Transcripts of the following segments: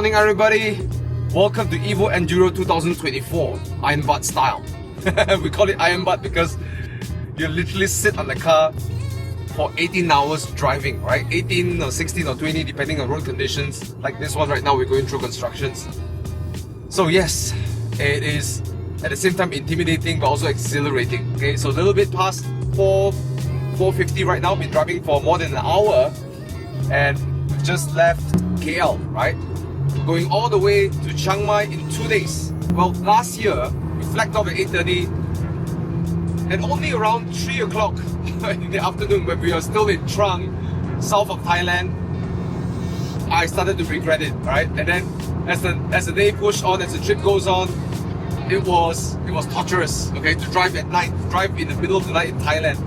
morning, everybody. Welcome to EvoEnduro 2024 Iron Butt style. We call it Iron Butt because you literally sit on the car for 18 hours driving, right? 18 or 16 or 20 depending on road conditions. Like this one right now, we're going through constructions. So yes, it is at the same time intimidating but also exhilarating. Okay, so a little bit past 4:50 right now. Been driving for more than an hour and we've just left KL, right? We're going all the way to Chiang Mai in 2 days. Well, last year we flagged off at 8:30 and only around 3 o'clock in the afternoon, when we were still in Trang, south of Thailand, I started to regret it, right? And then as the day pushed on, as the trip goes on, it was torturous, okay, to drive at night, drive in the middle of the night in Thailand.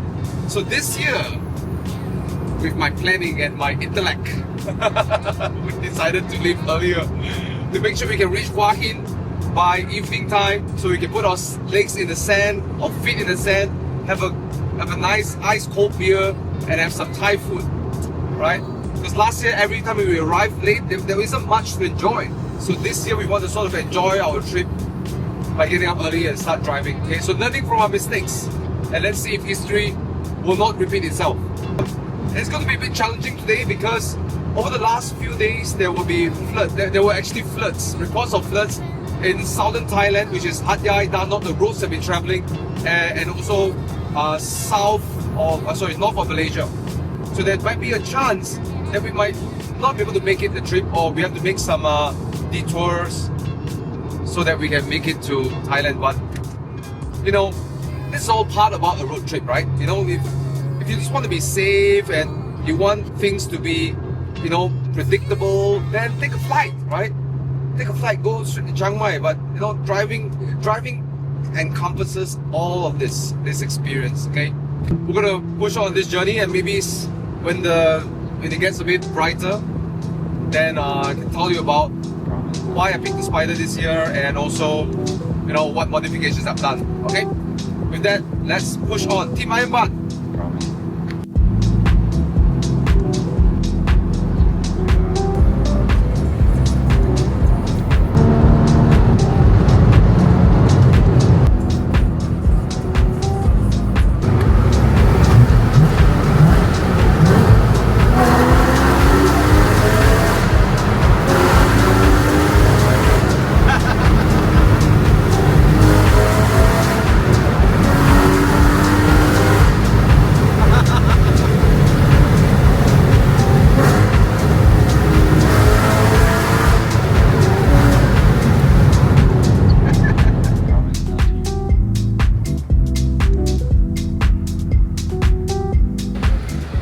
So this year, with my planning and my intellect, we decided to leave earlier to make sure we can reach Hua Hin by evening time, so we can put our legs in the sand or feet in the sand, have a nice ice cold beer and have some Thai food, right? Because last year every time we arrived late, there isn't much to enjoy. So this year we want to sort of enjoy our trip by getting up early and start driving. Okay, so learning from our mistakes, and let's see if history will not repeat itself. It's going to be a bit challenging today because over the last few days there will be there were actually floods, reports of floods in southern Thailand, which is Hat Yai, Danok, the roads have been traveling, and also north of Malaysia. So there might be a chance that we might not be able to make it the trip, or we have to make some detours so that we can make it to Thailand. But you know, this is all part about a road trip, right? You know, if you just want to be safe and you want things to be, you know, predictable, then take a flight, right? Take a flight, go straight to Chiang Mai. But you know, driving encompasses all of this experience. Okay, we're gonna push on this journey, and maybe when it gets a bit brighter, then I can tell you about why I picked the Spyder this year, and also, you know, what modifications I've done. Okay, with that, let's push on. Team Iron Butt.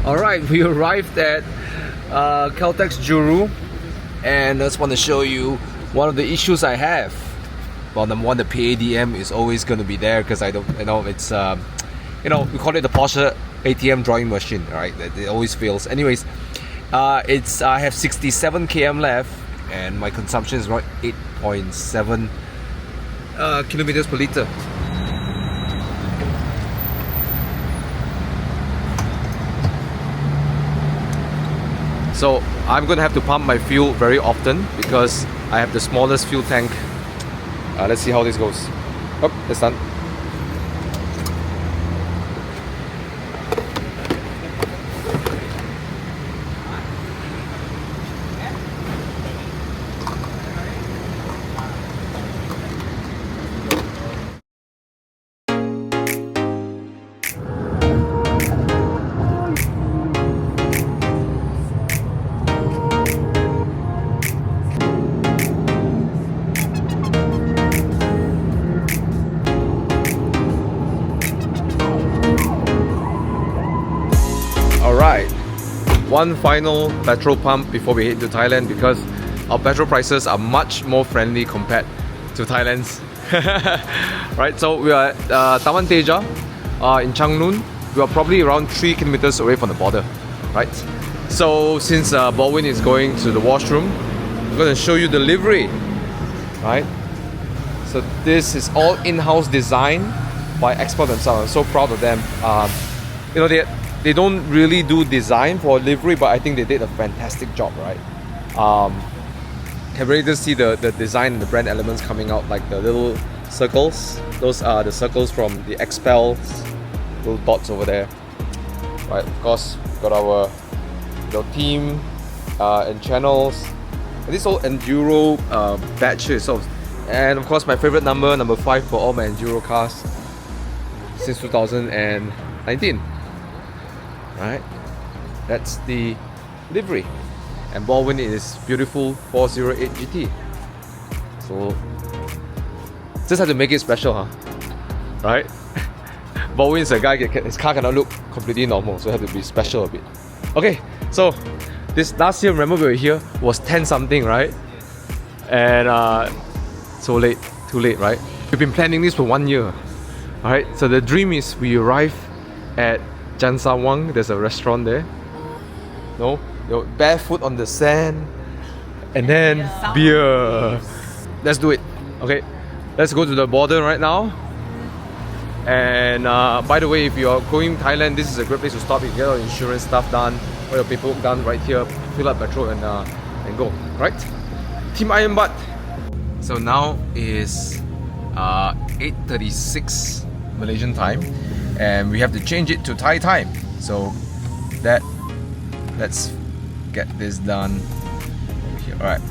Alright, we arrived at Caltex Juru, and I just want to show you one of the issues I have. Well, number one, the PADM is always going to be there because I don't, you know, it's you know, we call it the Porsche ATM drawing machine, right? It always fails. Anyways, I have 67 km left, and my consumption is around 8.7 kilometers per liter. So I'm going to have to pump my fuel very often because I have the smallest fuel tank. Let's see how this goes. Oh, it's done. Alright, one final petrol pump before we head to Thailand, because our petrol prices are much more friendly compared to Thailand's. Right, so we are at Taman Teja in Changnun. We are probably around 3 kilometers away from the border, right? So since Baldwin is going to the washroom, I'm going to show you the livery, right? So this is all in-house design by XPEL themselves. I'm so proud of them. You know, they don't really do design for livery, but I think they did a fantastic job, right? can really just see the design and the brand elements coming out, like the little circles. Those are the circles from the XPEL little dots over there. Right, of course, we've got our team and channels. And this whole Enduro badge here itself. And of course, my favorite number 5 for all my Enduro cars since 2019. Right, that's the livery. And Baldwin is beautiful 408 GT. So just have to make it special, huh? Right? Baldwin's a guy, his car cannot look completely normal, so it had to be special a bit. Okay, so this last year, remember we were here, was 10 something, right? And so late, too late, right? We've been planning this for 1 year. Alright, so the dream is we arrive at Jansawang, there's a restaurant there. No? You're barefoot on the sand, and then beer. Let's do it. Okay, let's go to the border right now. And by the way, if you're going Thailand, this is a great place to stop. You can get all your insurance stuff done, all your paperwork done right here. Fill up petrol and go. Right? Team Iron Butt. So now is 8:36 Malaysian time, and we have to change it to Thai time. So let's get this done here. Alright,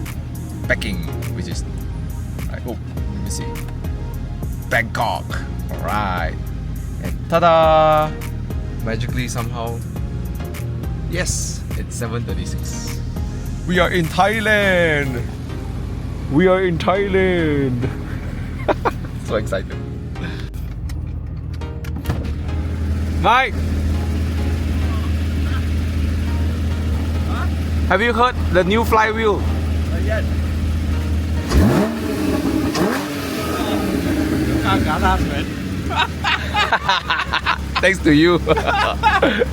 packing, which is oh, let me see, Bangkok. Alright, and ta-da! Magically somehow, yes, it's 7:36. We are in Thailand. We are in Thailand. So excited. Mike, have you heard the new flywheel? Not yet. Thanks to you.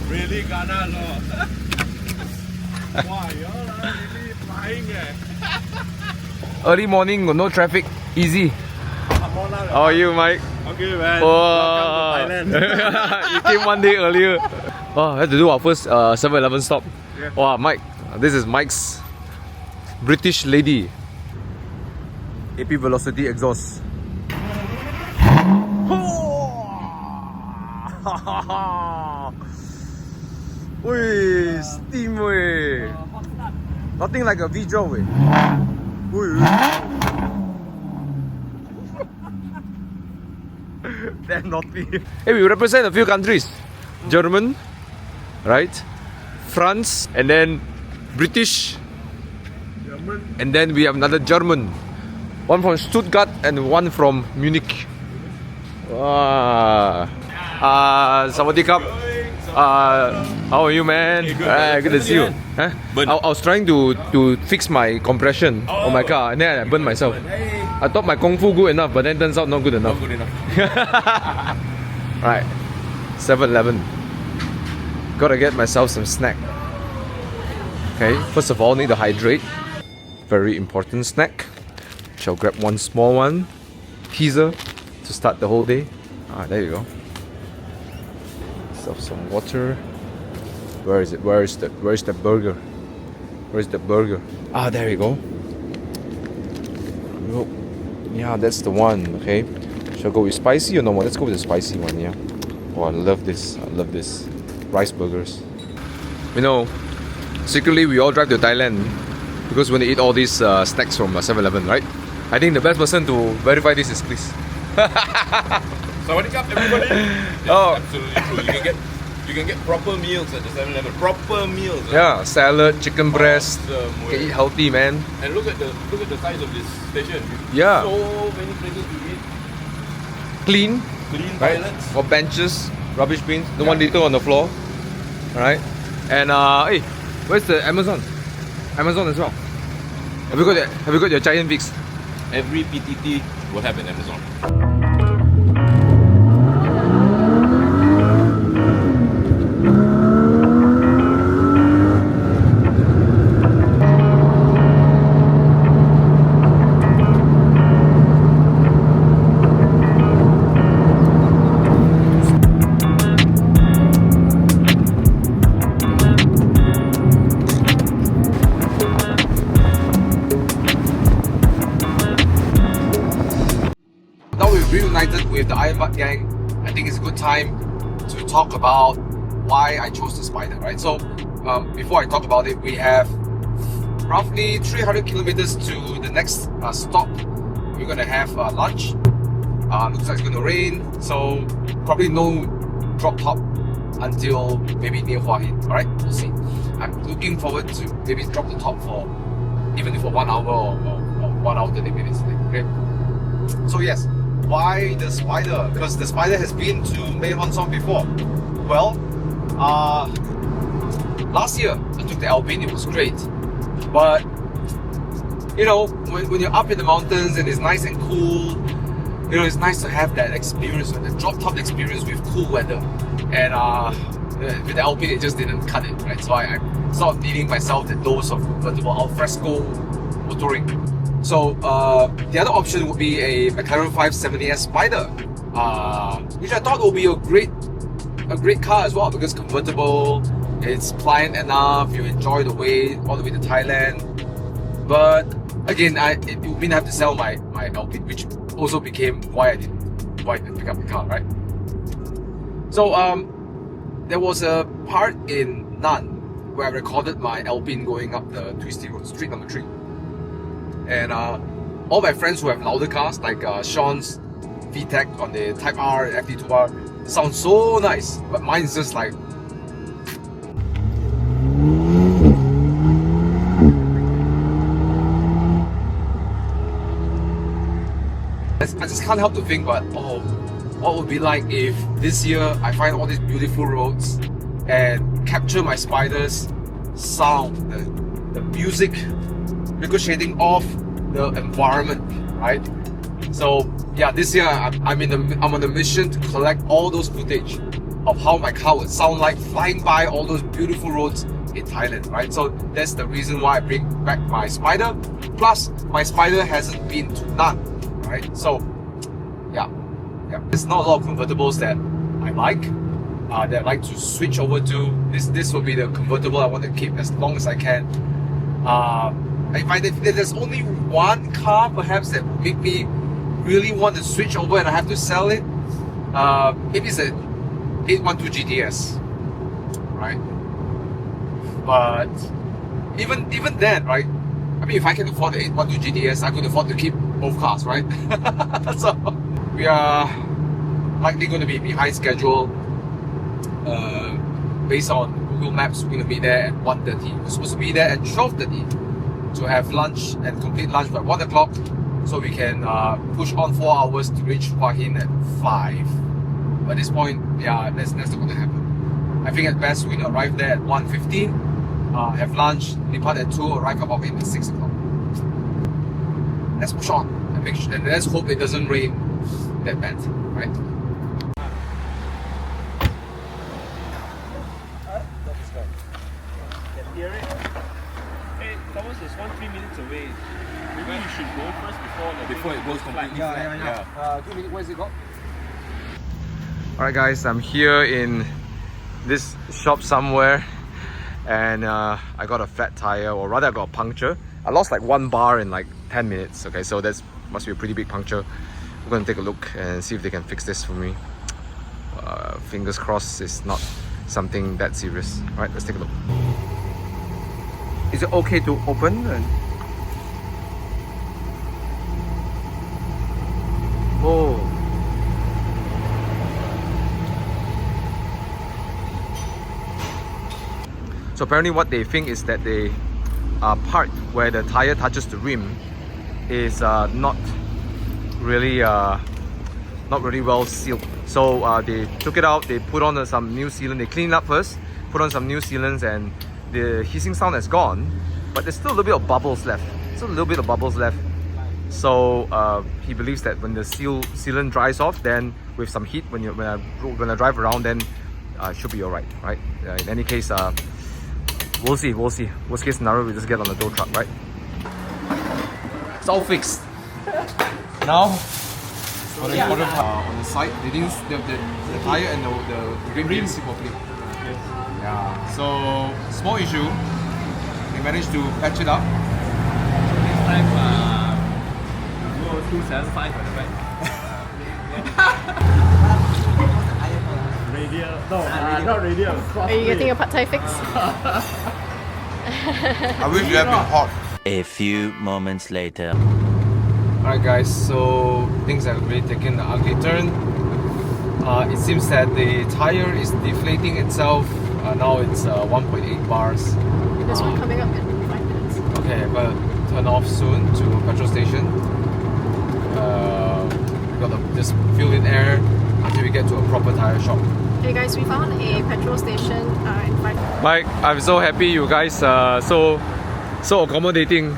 Really Ghana law. Wow, you're really flying Early morning, no traffic, easy. How are you, Mike? Okay, man. Oh. Welcome to Thailand. You came 1 day earlier. Oh, I had to do our first 7-Eleven stop. Yeah. Wow, Mike, this is Mike's British lady. AP velocity exhaust. Ui, steam way. Nothing like a V12 way. Damn naughty. Hey, we represent a few countries. German, right? France, and then British, German. and then we have another German. One from Stuttgart and one from Munich. Wow. Sawadee Cup. How are you, man? Good to see you. Huh? I was trying to fix my compression on my car, and then I burned myself. I thought my Kung Fu good enough, but then turns out not good enough. Right, 7-Eleven. Gotta get myself some snack. Okay, first of all, need to hydrate. Very important snack. Shall grab one small one. Teaser to start the whole day. There you go. Some water. Where is it? Where is the burger? Where's the burger? There you go. Oh, yeah, that's the one. Okay. Shall I go with spicy or normal? Let's go with the spicy one, yeah. Oh, I love this. I love this. Rice burgers. You know, secretly we all drive to Thailand because when they eat all these snacks from 7-Eleven, right? I think the best person to verify this is Chris. Sawadee Cup, everybody. Oh. Absolutely true. You can get proper meals at the 7-Eleven. Proper meals. Yeah, salad, chicken breast. Awesome. Can eat healthy, man. And look at the size of this station. Yeah. So many places to eat. Clean, Clean right? toilets. For benches, rubbish bins, no one litter on the floor. Alright. And hey, where's the Amazon? Amazon as well. Have you got your giant fix? Every PTT will have an Amazon. reunited with the Iron Butt gang, I think it's a good time to talk about why I chose the Spyder, right? So before I talk about it, we have roughly 300 kilometers to the next stop. We're gonna have lunch. Looks like it's gonna rain, so probably no drop top until maybe near Hua Hin. Alright, we'll see. I'm looking forward to maybe drop the top for even for 1 hour or 1 hour 30 minutes. Okay. So yes, why the Spyder? Because the Spyder has been to Mae Hon Son before. Well, last year I took the Alpine, it was great. But you know, when you're up in the mountains and it's nice and cool, you know, it's nice to have that experience, the drop top experience with cool weather. And with the Alpine, it just didn't cut it, right? So I sort of needing myself the dose of convertible al fresco motoring. So the other option would be a McLaren 570S Spyder, which I thought would be a great car as well, because convertible, it's pliant enough, you enjoy the way all the way to Thailand. But again, it would mean I have to sell my Alpine, which also became why I didn't pick up the car, right? So there was a part in Nan where I recorded my Alpine going up the twisty road, street number 3. And all my friends who have louder cars, like Sean's VTEC on the Type R and FD2R, sound so nice, but mine's just like... I just can't help to think, but oh, what would be like if this year I find all these beautiful roads and capture my Spyder's sound, the music ricocheting off the environment, right? So yeah, this year I'm on a mission to collect all those footage of how my car would sound like flying by all those beautiful roads in Thailand, right? So that's the reason why I bring back my Spyder. Plus, my Spyder hasn't been to Nan, right? So yeah, there's not a lot of convertibles that I like, that I like to switch over to. This will be the convertible I want to keep as long as I can. I find that there's only one car perhaps that would make me really want to switch over and I have to sell it. Maybe it's a 812 GTS, right? But even then, right? I mean, if I can afford the 812 GTS, I could afford to keep both cars, right? So we are likely going to be behind schedule. Based on Google Maps, we're going to be there at 1:30. We're supposed to be there at 12:30 to have lunch and complete lunch by 1 o'clock, so we can push on 4 hours to reach Hua Hin at 5. But at this point, yeah, that's not going to happen. I think at best we're going to arrive there at 1:15, have lunch, depart at 2, arrive about in at 6 o'clock. Let's push on and let's hope it doesn't rain that bad, right? Hey, Thomas is 3 minutes away. Maybe you should go first before it goes completely flat. Yeah. 2 minutes, where's it got? Alright guys, I'm here in this shop somewhere and I got a flat tire, or rather I got a puncture. I lost like 1 bar in like 10 minutes. Okay, so that must be a pretty big puncture. We're going to take a look and see if they can fix this for me. Fingers crossed it's not something that serious. Alright, let's take a look. Is it okay to open? Oh. So apparently what they think is that the part where the tire touches the rim is not really well sealed. So they took it out, they put on some new sealant, they cleaned it up first, put on some new sealants, and the hissing sound has gone, but there's still a little bit of bubbles left. So he believes that when the sealant dries off, then with some heat, when I drive around, then it should be alright, right? In any case, we'll see. Worst case scenario, we just get on the tow truck, right? It's all fixed. Now, on the side, they didn't the tire and the rim didn't sit properly. Yeah, so small issue. We managed to patch it up. Next time, go 275 at the back. not really. Are you getting a pad thai fix? I wish you had been hot. A few moments later. Alright guys, so things have really taken an ugly turn. It seems that the tire is deflating itself. Now it's 1.8 bars. There's one coming up in 5 minutes. Okay, I'm gonna turn off soon to a petrol station. Gotta just fill in air until we get to a proper tire shop. Hey guys, we found a petrol station in 5 minutes. Mike, I'm so happy you guys so accommodating.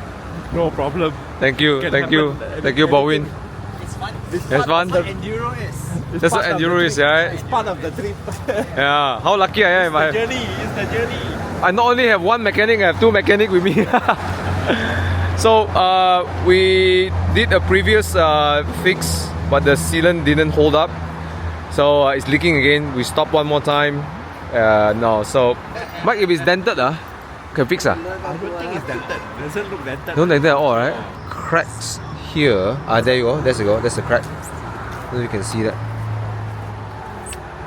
No problem. Thank you, thank you, Baldwin. It's fun. It's fun. That's what enduro is. That's what enduro is, right? It's part of the trip. Yeah. How lucky I am! It's the journey. I not only have one mechanic, I have two mechanics with me. So we did a previous fix, but the sealant didn't hold up, so it's leaking again. We stopped one more time. No, so Mike, if it's dented, can fix. I don't think it's dented. It doesn't look dented. Don't dented at all, right? Cracks here. There you go. There's the go. That's the crack. So you can see that.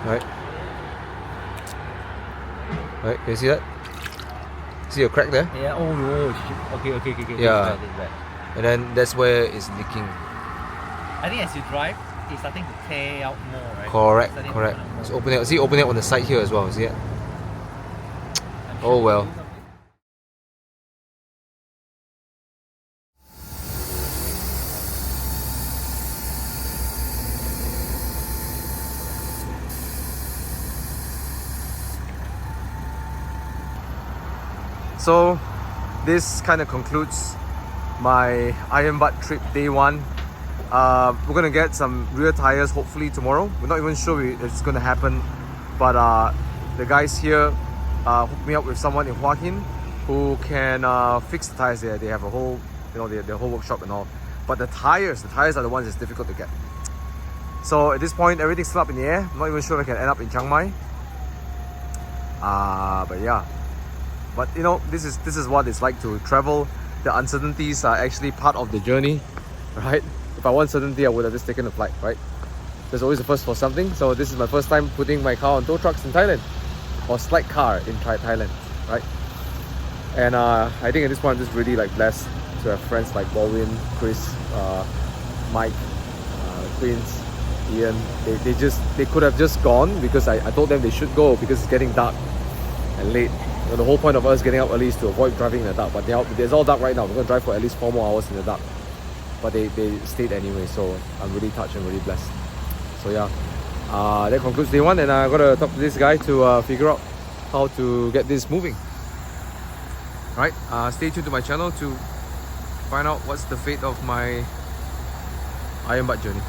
Right. Right. Can you see that? See a crack there? Yeah. Oh no. Okay. Yeah. It's bad. And then that's where it's leaking. I think as you drive, it's starting to tear out more, right? Correct, Starting to correct. open up more. It's opening up. See, opening up on the side here as well. See it? I'm Oh well. So this kind of concludes my Iron Butt trip day 1. We're gonna get some rear tires hopefully tomorrow. We're not even sure if it's gonna happen, but the guys here hooked me up with someone in Hua Hin who can fix the tires there. They have a whole, the whole workshop and all. But the tires are the ones that's difficult to get. So at this point, everything's still up in the air. I'm not even sure if I can end up in Chiang Mai. But yeah. But this is what it's like to travel. The uncertainties are actually part of the journey, right? If I want certainty, I would have just taken a flight, right? There's always a first for something. So this is my first time putting my car on tow trucks in Thailand, or slight car in Thailand, right? And I think at this point I'm just really blessed to have friends like Baldwin, Chris, Mike, Queens, Ian. They could have just gone because I told them they should go because it's getting dark and late. The whole point of us getting up early is to avoid driving in the dark. But it's all dark right now. We're going to drive for at least 4 more hours in the dark. But they stayed anyway, so I'm really touched and really blessed. So yeah, that concludes day 1, and I'm going to talk to this guy to figure out how to get this moving. Right, stay tuned to my channel to find out what's the fate of my Iron Butt journey.